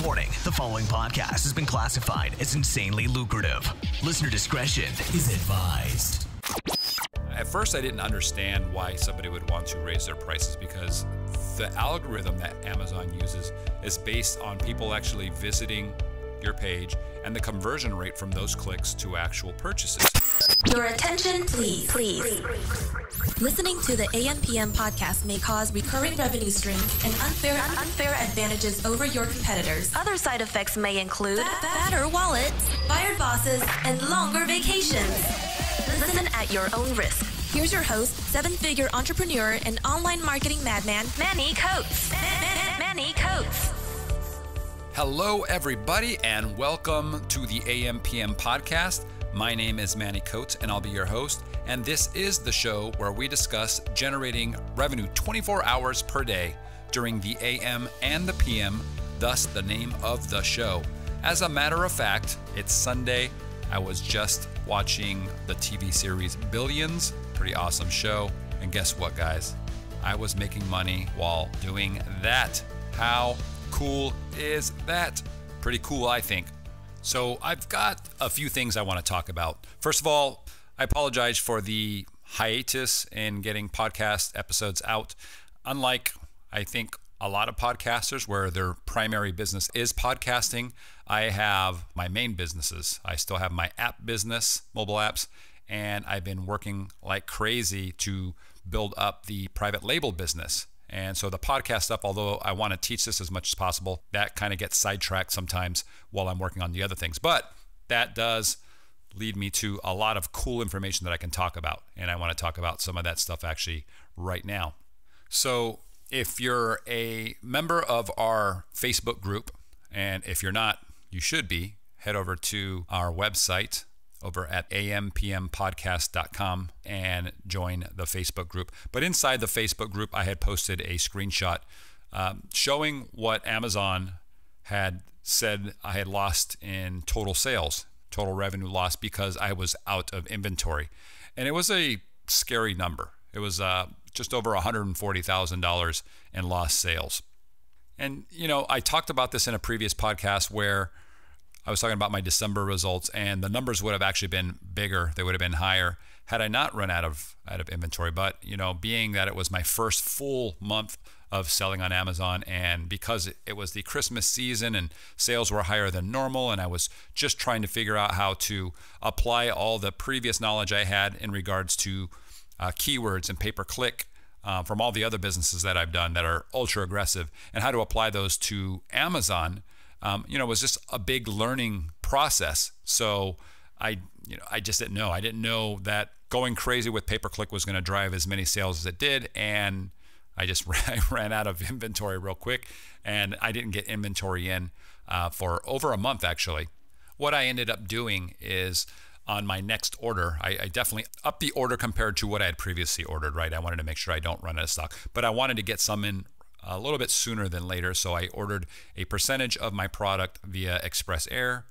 Warning, the following podcast has been classified as insanely lucrative. Listener discretion is advised. At first, I didn't understand why somebody would want to raise their prices because the algorithm that Amazon uses is based on people actually visiting your page and the conversion rate from those clicks to actual purchases. Your attention, please. Listening to the AMPM podcast may cause recurring revenue streams and unfair advantages over your competitors. Other side effects may include fatter wallets, fired bosses, and longer vacations. Listen at your own risk. Here's your host, seven-figure entrepreneur and online marketing madman, Manny Coates. Manny Coates. Hello, everybody, and welcome to the AMPM podcast. My name is Manny Coates, and I'll be your host. And this is the show where we discuss generating revenue 24 hours per day during the AM and the PM, thus the name of the show. As a matter of fact, it's Sunday. I was just watching the TV series Billions, pretty awesome show. And guess what, guys? I was making money while doing that. How cool is that? Pretty cool, I think. So I've got a few things I want to talk about. First of all, I apologize for the hiatus in getting podcast episodes out. Unlike, I think, a lot of podcasters where their primary business is podcasting, I have my main businesses. I still have my app business, mobile apps, and I've been working like crazy to build up the private label business. And so the podcast stuff, although I want to teach this as much as possible, that kind of gets sidetracked sometimes while I'm working on the other things. But that does lead me to a lot of cool information that I can talk about. And I want to talk about some of that stuff actually right now. So if you're a member of our Facebook group, and if you're not, you should be, head over to our website over at ampmpodcast.com and join the Facebook group. But inside the Facebook group, I had posted a screenshot showing what Amazon had said I had lost in total sales, total revenue loss, because I was out of inventory. And it was a scary number. It was just over $140,000 in lost sales. And, you know, I talked about this in a previous podcast where I was talking about my December results, and the numbers would have actually been bigger. They would have been higher had I not run out of inventory. But, you know, being that it was my first full month of selling on Amazon, and because it was the Christmas season and sales were higher than normal, and I was just trying to figure out how to apply all the previous knowledge I had in regards to keywords and pay-per-click from all the other businesses that I've done that are ultra aggressive, and how to apply those to Amazon. It was just a big learning process. So I just didn't know. I didn't know that going crazy with pay-per-click was going to drive as many sales as it did. And I ran out of inventory real quick, and I didn't get inventory in for over a month, actually. What I ended up doing is on my next order, I definitely upped the order compared to what I had previously ordered, right? I wanted to make sure I don't run out of stock, but I wanted to get some in a little bit sooner than later. So I ordered a percentage of my product via Express Air.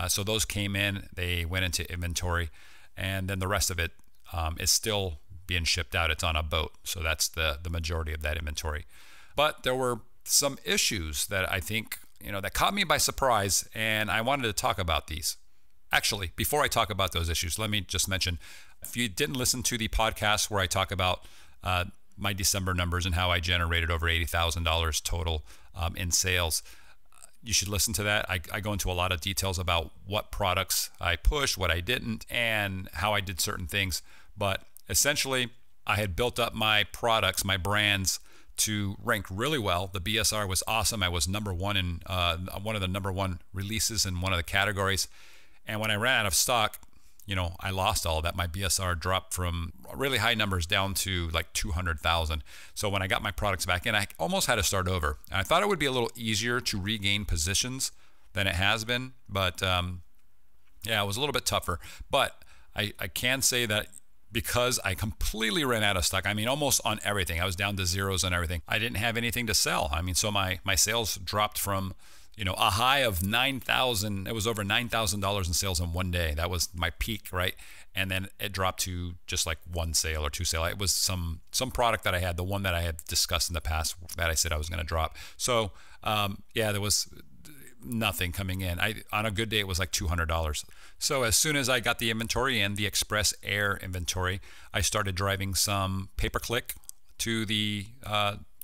So those came in, they went into inventory, and then the rest of it is still being shipped out. It's on a boat. So that's the majority of that inventory. But there were some issues that I think, that caught me by surprise, and I wanted to talk about these. Actually, before I talk about those issues, let me just mention, if you didn't listen to the podcast where I talk about my December numbers and how I generated over $80,000 total in sales, you should listen to that. I go into a lot of details about what products I pushed, what I didn't, and how I did certain things. But essentially, I had built up my products, my brands, to rank really well. The BSR was awesome. I was number one in one of the number one releases in one of the categories. And when I ran out of stock, I lost all of that. My BSR dropped from really high numbers down to like 200,000. So when I got my products back in, I almost had to start over. And I thought it would be a little easier to regain positions than it has been. But it was a little bit tougher. But I can say that because I completely ran out of stock, almost on everything. I was down to zeros on everything. I didn't have anything to sell. So my sales dropped from a high of 9,000. It was over $9,000 in sales in one day. That was my peak, right? And then it dropped to just like one sale or two sale. It was some product that I had, the one that I had discussed in the past that I said I was going to drop. So there was nothing coming in. On a good day, it was like $200. So as soon as I got the inventory in, the Express Air inventory, I started driving some pay-per-click to the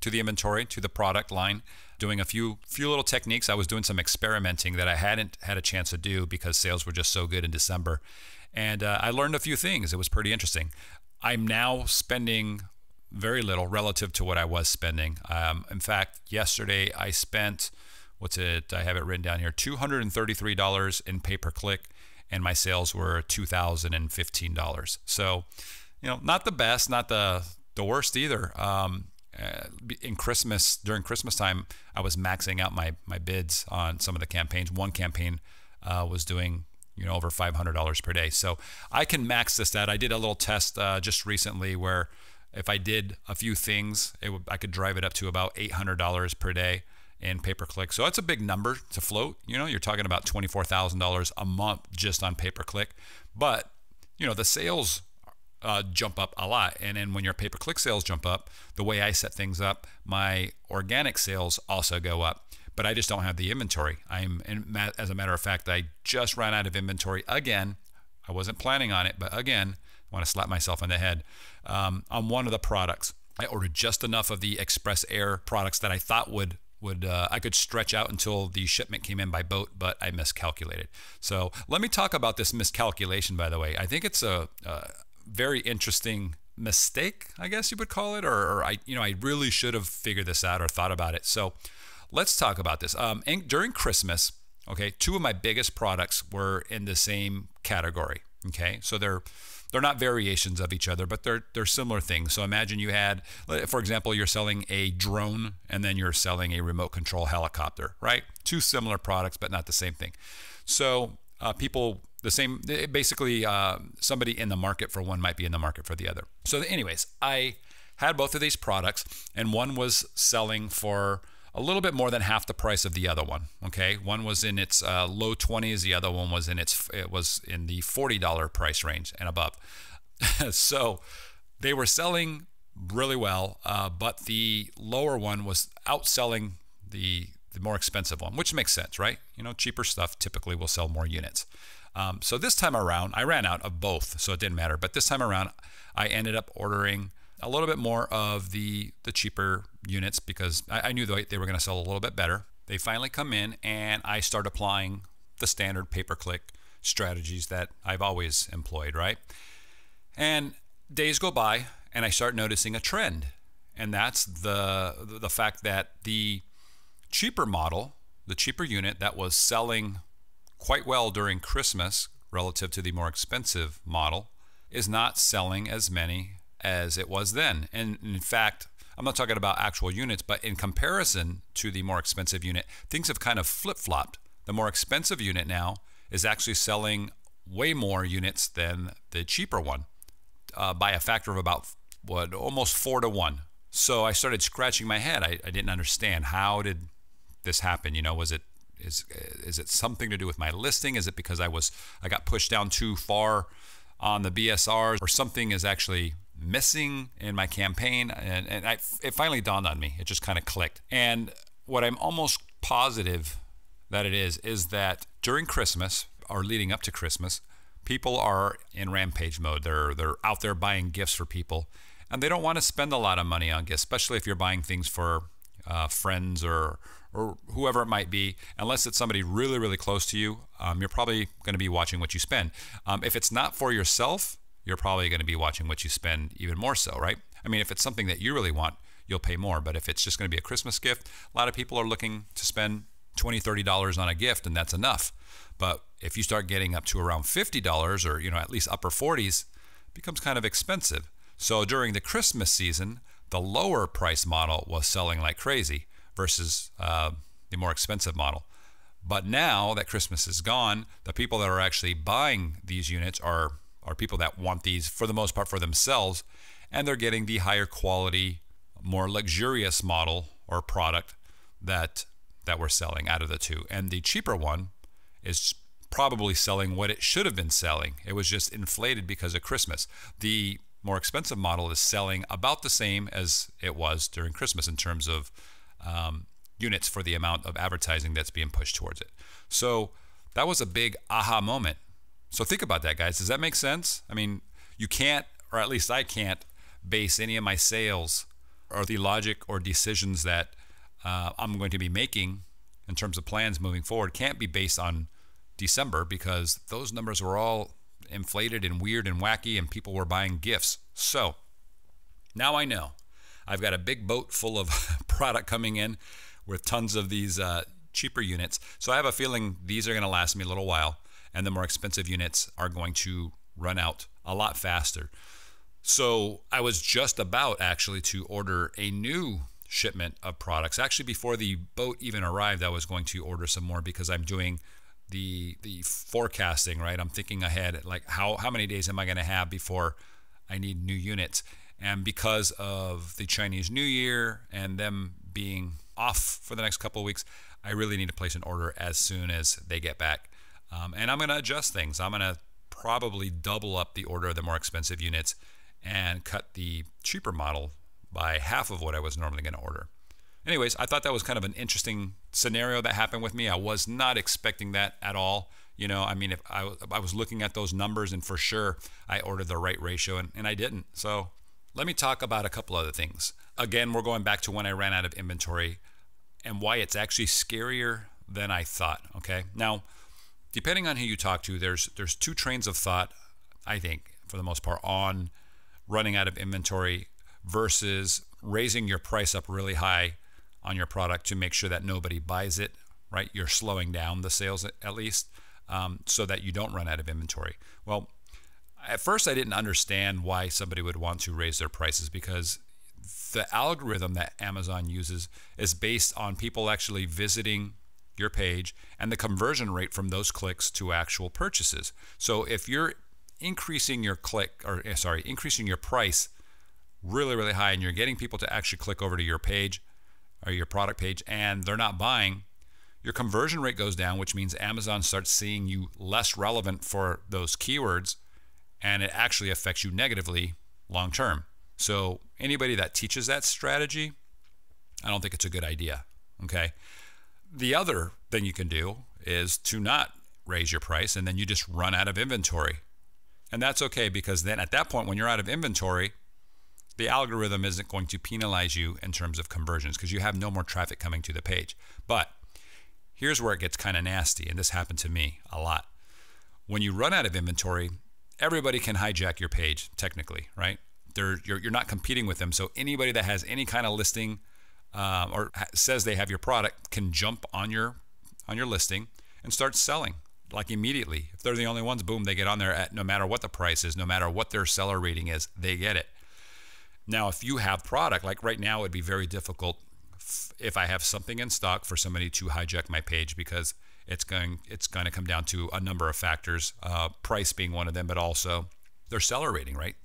inventory, to the product line, doing a few little techniques. I was doing some experimenting that I hadn't had a chance to do because sales were just so good in December. And I learned a few things. It was pretty interesting. I'm now spending very little relative to what I was spending. In fact, yesterday I spent, I have it written down here, $233 in pay-per-click, and my sales were $2,015. So, not the best, not the worst either. During Christmas time, I was maxing out my bids on some of the campaigns. One campaign was doing over $500 per day. So I can max this out. I did a little test just recently where if I did a few things, I could drive it up to about $800 per day in pay-per-click. So that's a big number to float. You're talking about $24,000 a month just on pay-per-click. But, the sales jump up a lot. And then when your pay-per-click sales jump up, the way I set things up, my organic sales also go up. But I just don't have the inventory. As a matter of fact, I just ran out of inventory again. I wasn't planning on it, but again, I want to slap myself in the head. On one of the products, I ordered just enough of the Express Air products that I thought I could stretch out until the shipment came in by boat, but I miscalculated. So let me talk about this miscalculation, by the way. I think it's a very interesting mistake, I guess you would call it, or I really should have figured this out or thought about it. So let's talk about this. During Christmas, okay, two of my biggest products were in the same category. Okay, so they're not variations of each other, but they're similar things. So imagine you had, for example, you're selling a drone and then you're selling a remote control helicopter, right? Two similar products, but not the same thing. So basically somebody in the market for one might be in the market for the other. So anyways, I had both of these products, and one was selling for a little bit more than half the price of the other one. Okay, one was in its low 20s, the other one was in the $40 price range and above. So they were selling really well, but the lower one was outselling the more expensive one, which makes sense, right? Cheaper stuff typically will sell more units. So this time around, I ran out of both, so it didn't matter. But this time around, I ended up ordering a little bit more of the cheaper units because I knew they were going to sell a little bit better. They finally come in, and I start applying the standard pay-per-click strategies that I've always employed, right? And days go by, and I start noticing a trend, and that's the fact that the cheaper model, the cheaper unit that was selling quite well during Christmas relative to the more expensive model, is not selling as many as it was then. And in fact, I'm not talking about actual units, but in comparison to the more expensive unit, things have kind of flip-flopped. The more expensive unit now is actually selling way more units than the cheaper one by a factor of about almost 4 to 1. So I started scratching my head. I didn't understand, how did this happen? Is it something to do with my listing? Is it because I got pushed down too far on the BSRs, or something is actually missing in my campaign? And it finally dawned on me. It just kind of clicked. And what I'm almost positive that it is that during Christmas, or leading up to Christmas, people are in rampage mode. They're out there buying gifts for people, and they don't want to spend a lot of money on gifts, especially if you're buying things for friends or whoever it might be. Unless it's somebody really, really close to you, you're probably going to be watching what you spend. If it's not for yourself, you're probably going to be watching what you spend even more so, right? I mean, if it's something that you really want, you'll pay more. But if it's just going to be a Christmas gift, a lot of people are looking to spend $20, $30 on a gift, and that's enough. But if you start getting up to around $50, or at least upper 40s, it becomes kind of expensive. So during the Christmas season, the lower price model was selling like crazy versus the more expensive model. But now that Christmas is gone, the people that are actually buying these units are people that want these for the most part for themselves, and they're getting the higher quality, more luxurious model or product that we're selling out of the two. And the cheaper one is probably selling what it should have been selling. It was just inflated because of Christmas. The more expensive model is selling about the same as it was during Christmas in terms of units for the amount of advertising that's being pushed towards it. So that was a big aha moment. So think about that, guys. Does that make sense? I mean, you can't, or at least I can't, base any of my sales or the logic or decisions that I'm going to be making in terms of plans moving forward can't be based on December, because those numbers were all inflated and weird and wacky, and people were buying gifts. So now I know I've got a big boat full of product coming in with tons of these cheaper units. So I have a feeling these are going to last me a little while, and the more expensive units are going to run out a lot faster. So I was just about actually to order a new shipment of products. Actually, before the boat even arrived, I was going to order some more, because I'm doing the forecasting, right? I'm thinking ahead, like how many days am I going to have before I need new units? And because of the Chinese New Year and them being off for the next couple of weeks, I really need to place an order as soon as they get back. And I'm going to adjust things. I'm going to probably double up the order of the more expensive units and cut the cheaper model by half of what I was normally going to order. Anyways, I thought that was kind of an interesting scenario that happened with me. I was not expecting that at all. You know, I mean, if I was looking at those numbers, and for sure I ordered the right ratio, and I didn't. So let me talk about a couple other things. Again, we're going back to when I ran out of inventory and why it's actually scarier than I thought. Okay. Now, depending on who you talk to, there's two trains of thought, I think, for the most part, on running out of inventory versus raising your price up really high on your product to make sure that nobody buys it, right? You're slowing down the sales at least, so that you don't run out of inventory. Well, at first I didn't understand why somebody would want to raise their prices, because the algorithm that Amazon uses is based on people actually visiting your page and the conversion rate from those clicks to actual purchases. So if you're increasing your increasing your price really, really high, and you're getting people to actually click over to your page or your product page and they're not buying, your conversion rate goes down, which means Amazon starts seeing you less relevant for those keywords, and it actually affects you negatively long term. So anybody that teaches that strategy, I don't think it's a good idea. Okay. The other thing you can do is to not raise your price, and then you just run out of inventory. And that's okay, because then at that point, when you're out of inventory, the algorithm isn't going to penalize you in terms of conversions, because you have no more traffic coming to the page. But here's where it gets kind of nasty, and this happened to me a lot. When you run out of inventory, everybody can hijack your page technically, right? You're not competing with them, so anybody that has any kind of listing or says they have your product can jump on your listing and start selling like immediately. If they're the only ones, boom, they get on there at no matter what the price is, no matter what their seller rating is, they get it. Now, if you have product, like right now, it'd be very difficult if I have something in stock for somebody to hijack my page, because it's going to come down to a number of factors, price being one of them, but also their seller rating, right?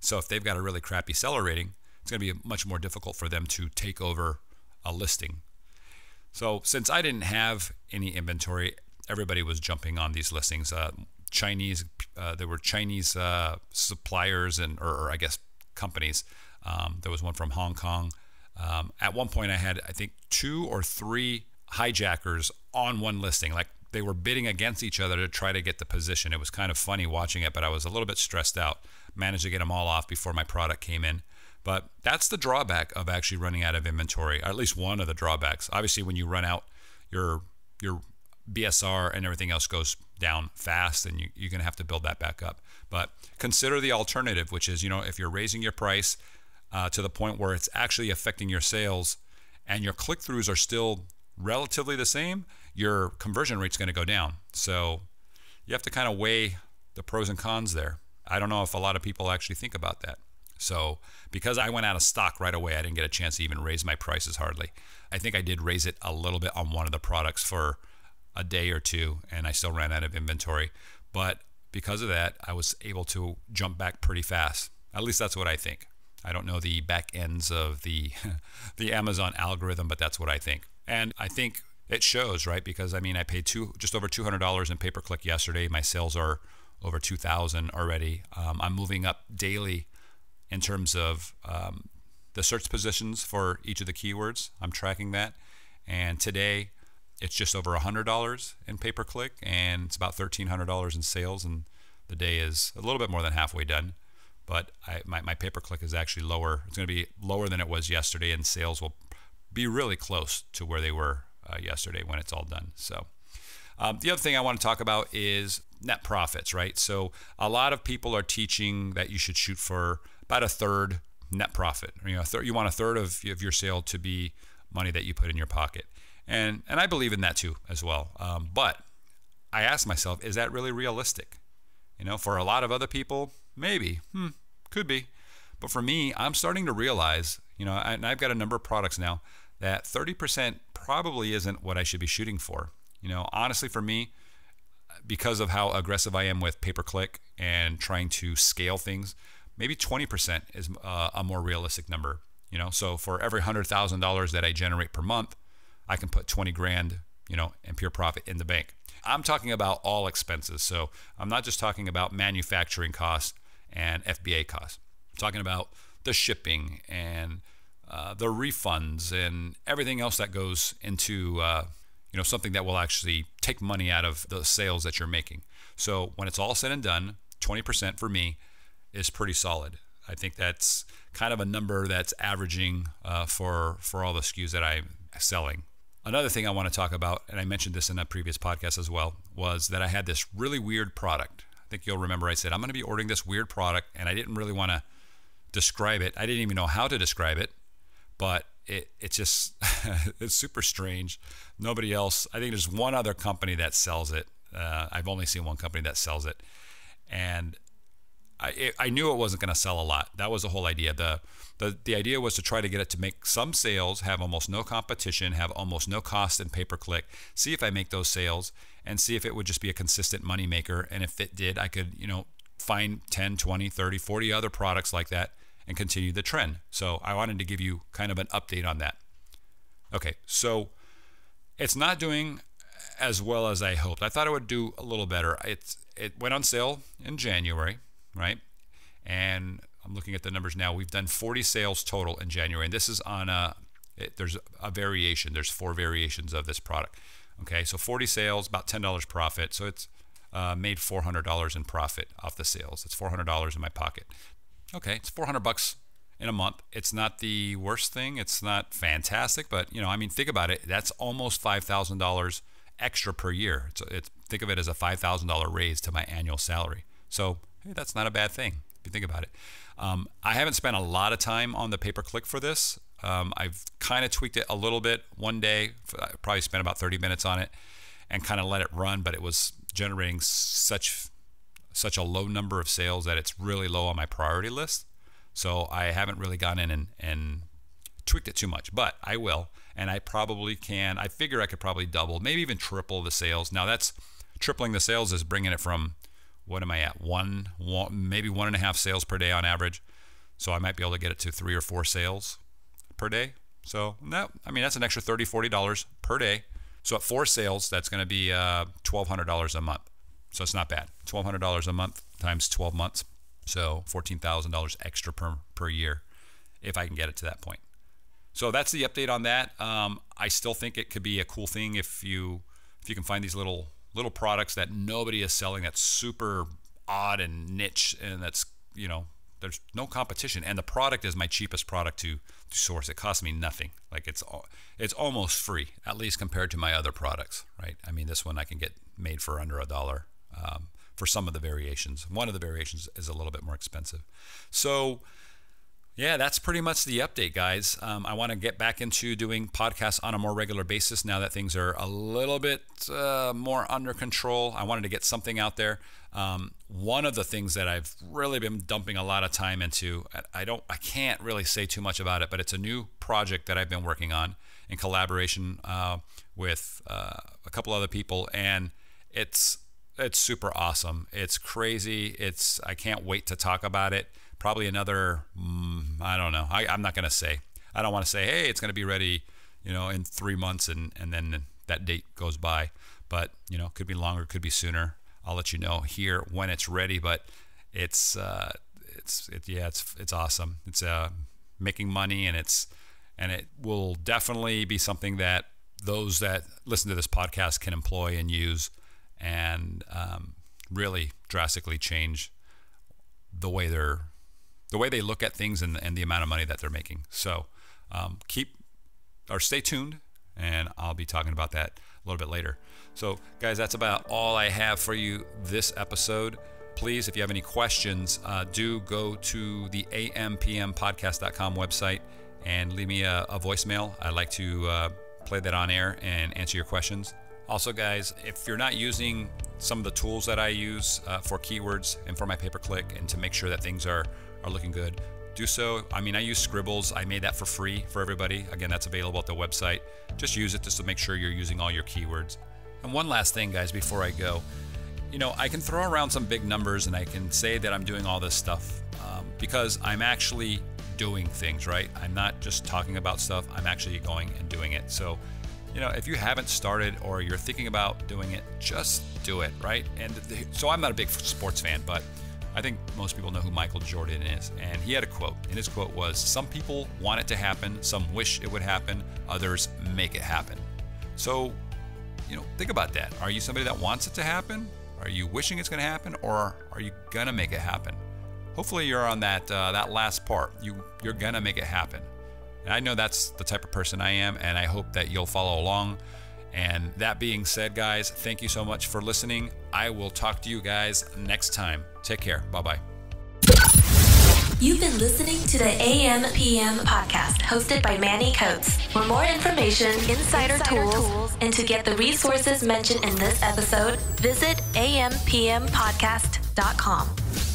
So if they've got a really crappy seller rating, it's going to be much more difficult for them to take over a listing. So since I didn't have any inventory, everybody was jumping on these listings. There were Chinese suppliers or I guess companies. There was one from Hong Kong. At one point I had, I think, 2 or 3 hijackers on one listing. Like they were bidding against each other to try to get the position. It was kind of funny watching it, but I was a little bit stressed out. Managed to get them all off before my product came in. But that's the drawback of actually running out of inventory, or at least one of the drawbacks. Obviously, when you run out, your BSR and everything else goes down fast, and you're going to have to build that back up. But consider the alternative, which is, if you're raising your price to the point where it's actually affecting your sales and your click-throughs are still relatively the same, your conversion rate's going to go down. So you have to kind of weigh the pros and cons there. I don't know if a lot of people actually think about that. So because I went out of stock right away, I didn't get a chance to even raise my prices hardly. I think I did raise it a little bit on one of the products for a day or two, and I still ran out of inventory. But because of that, I was able to jump back pretty fast. At least that's what I think. I don't know the back ends of the Amazon algorithm, but that's what I think. And I think it shows, right? Because I paid just over $200 in pay-per-click yesterday. My sales are over 2,000 already. I'm moving up daily in terms of the search positions for each of the keywords. I'm tracking that. And today it's just over $100 in pay-per-click, and it's about $1,300 in sales, and the day is a little bit more than halfway done. But my pay-per-click is actually lower. It's going to be lower than it was yesterday, and sales will be really close to where they were yesterday when it's all done. So the other thing I want to talk about is net profits, right? So a lot of people are teaching that you should shoot for about a third net profit. You want a third of your sale to be money that you put in your pocket. And I believe in that too as well. But I ask myself, is that really realistic? For a lot of other people, maybe, could be. But for me, I'm starting to realize, and I've got a number of products now, that 30% probably isn't what I should be shooting for. Honestly, for me, because of how aggressive I am with pay-per-click and trying to scale things, maybe 20% is a more realistic number. So for every $100,000 that I generate per month, I can put 20 grand, in pure profit in the bank. I'm talking about all expenses. So I'm not just talking about manufacturing costs and FBA costs. I'm talking about the shipping and the refunds and everything else that goes into something that will actually take money out of the sales that you're making. So when it's all said and done, 20% for me is pretty solid. I think that's kind of a number that's averaging for all the SKUs that I'm selling. Another thing I want to talk about, and I mentioned this in a previous podcast as well, was that I had this really weird product. I think you'll remember I said, I'm going to be ordering this weird product, and I didn't really want to describe it. I didn't even know how to describe it, but it just, it's super strange. Nobody else, I think there's one other company that sells it. I've only seen one company that sells it. And I knew it wasn't going to sell a lot. That was the whole idea. The idea was to try to get it to make some sales, have almost no competition, have almost no cost in pay-per-click, see if I make those sales, and see if it would just be a consistent money maker. And if it did, I could, find 10, 20, 30, 40 other products like that and continue the trend. So I wanted to give you kind of an update on that. Okay, so it's not doing as well as I hoped. I thought it would do a little better. It went on sale in January, right? And I'm looking at the numbers now. We've done 40 sales total in January, and this is on there's a variation. There's 4 variations of this product. Okay, so 40 sales, about $10 profit. So it's made $400 in profit off the sales. It's $400 in my pocket. Okay, it's $400 in a month. It's not the worst thing. It's not fantastic, but think about it. That's almost $5,000 extra per year. Think of it as a $5,000 raise to my annual salary. So hey, that's not a bad thing if you think about it. I haven't spent a lot of time on the pay-per-click for this. I've kind of tweaked it a little bit. One day, I probably spent about 30 minutes on it and kind of let it run, but it was generating such a low number of sales that it's really low on my priority list. So I haven't really gone in and tweaked it too much, but I will. And I probably can. I figure I could probably double, maybe even triple the sales. Now that's tripling the sales is bringing it from, what am I at? One, maybe 1.5 sales per day on average. So I might be able to get it to 3 or 4 sales per day. So that's an extra $30, $40 per day. So at 4 sales, that's going to be $1,200 a month. So it's not bad. $1,200 a month times 12 months. So $14,000 extra per year if I can get it to that point. So that's the update on that. I still think it could be a cool thing if you can find these little products that nobody is selling, that's super odd and niche, and that's, there's no competition. And the product is my cheapest product to source. It costs me nothing. Like it's almost free, at least compared to my other products, right? This one I can get made for under $1 for some of the variations. One of the variations is a little bit more expensive. So yeah, that's pretty much the update, guys. I want to get back into doing podcasts on a more regular basis now that things are a little bit more under control. I wanted to get something out there. One of the things that I've really been dumping a lot of time into, I can't really say too much about it, but it's a new project that I've been working on in collaboration with a couple other people, and it's super awesome. It's crazy. I can't wait to talk about it. Probably another, I don't know. I'm not going to say. I don't want to say, hey, it's going to be ready, in 3 months, and then that date goes by. But, could be longer, could be sooner. I'll let you know here when it's ready. But it's awesome. It's making money, and it will definitely be something that those that listen to this podcast can employ and use, and really drastically change the way they look at things and the amount of money that they're making. So stay tuned, and I'll be talking about that a little bit later. So guys, that's about all I have for you this episode. Please, if you have any questions, do go to the ampmpodcast.com website and leave me a voicemail. I'd like to play that on air and answer your questions. Also, guys, if you're not using some of the tools that I use for keywords and for my pay-per-click and to make sure that things are looking good, do so. I mean, I use Scribbles. I made that for free for everybody. Again, that's available at the website. Just use it just to make sure you're using all your keywords. And one last thing, guys, before I go. I can throw around some big numbers and I can say that I'm doing all this stuff because I'm actually doing things, right? I'm not just talking about stuff. I'm actually going and doing it. So, if you haven't started or you're thinking about doing it, just do it, right? And so I'm not a big sports fan, but I think most people know who Michael Jordan is. And he had a quote, and his quote was, "Some people want it to happen, some wish it would happen, others make it happen." So, think about that. Are you somebody that wants it to happen? Are you wishing it's going to happen, or are you going to make it happen? Hopefully you're on that last part. You're going to make it happen. And I know that's the type of person I am, and I hope that you'll follow along. And that being said, guys, thank you so much for listening. I will talk to you guys next time. Take care. Bye-bye. You've been listening to the AM/PM podcast hosted by Manny Coates. For more information, insider tools, and to get the resources mentioned in this episode, visit ampmpodcast.com.